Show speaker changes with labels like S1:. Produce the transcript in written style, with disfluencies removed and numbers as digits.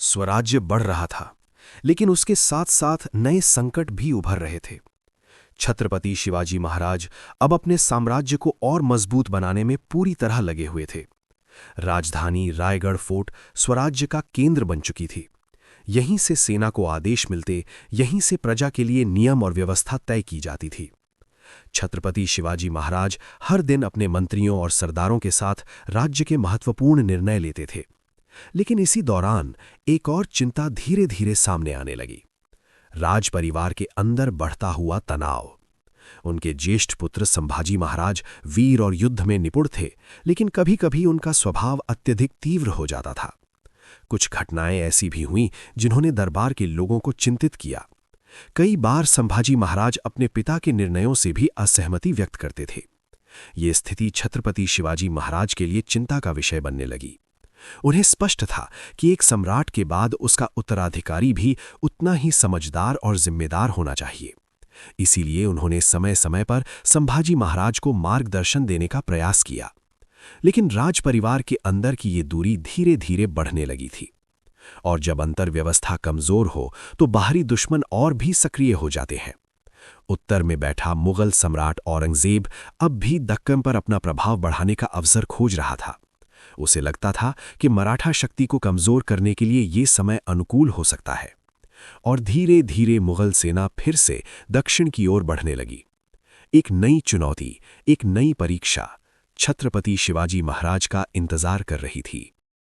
S1: स्वराज्य बढ़ रहा था, लेकिन उसके साथ साथ नए संकट भी उभर रहे थे। छत्रपति शिवाजी महाराज अब अपने साम्राज्य को और मजबूत बनाने में पूरी तरह लगे हुए थे। राजधानी रायगढ़ फोर्ट स्वराज्य का केंद्र बन चुकी थी। यहीं से सेना को आदेश मिलते, यहीं से प्रजा के लिए नियम और व्यवस्था तय की जाती थी। छत्रपति शिवाजी महाराज हर दिन अपने मंत्रियों और सरदारों के साथ राज्य के महत्वपूर्ण निर्णय लेते थे। लेकिन इसी दौरान एक और चिंता धीरे धीरे सामने आने लगी। राज परिवार के अंदर बढ़ता हुआ तनाव। उनके ज्येष्ठ पुत्र संभाजी महाराज वीर और युद्ध में निपुण थे, लेकिन कभी-कभी उनका स्वभाव अत्यधिक तीव्र हो जाता था। कुछ घटनाएं ऐसी भी हुईं जिन्होंने दरबार के लोगों को चिंतित किया। कई बार संभाजी महाराज अपने पिता के निर्णयों से भी असहमति व्यक्त करते थे। ये स्थिति छत्रपति शिवाजी महाराज के लिए चिंता का विषय बनने लगी। उन्हें स्पष्ट था कि एक सम्राट के बाद उसका उत्तराधिकारी भी उतना ही समझदार और जिम्मेदार होना चाहिए। इसीलिए उन्होंने समय समय पर संभाजी महाराज को मार्गदर्शन देने का प्रयास किया। लेकिन राज परिवार के अंदर की ये दूरी धीरे धीरे बढ़ने लगी थी। और जब अंतर्व्यवस्था कमजोर हो तो बाहरी दुश्मन और भी सक्रिय हो जाते हैं। उत्तर में बैठा मुगल सम्राट औरंगजेब अब भी दक्कन पर अपना प्रभाव बढ़ाने का अवसर खोज रहा था। उसे लगता था कि मराठा शक्ति को कमजोर करने के लिए ये समय अनुकूल हो सकता है। और धीरे धीरे मुगल सेना फिर से दक्षिण की ओर बढ़ने लगी। एक नई चुनौती, एक नई परीक्षा छत्रपति शिवाजी महाराज का इंतजार कर रही थी।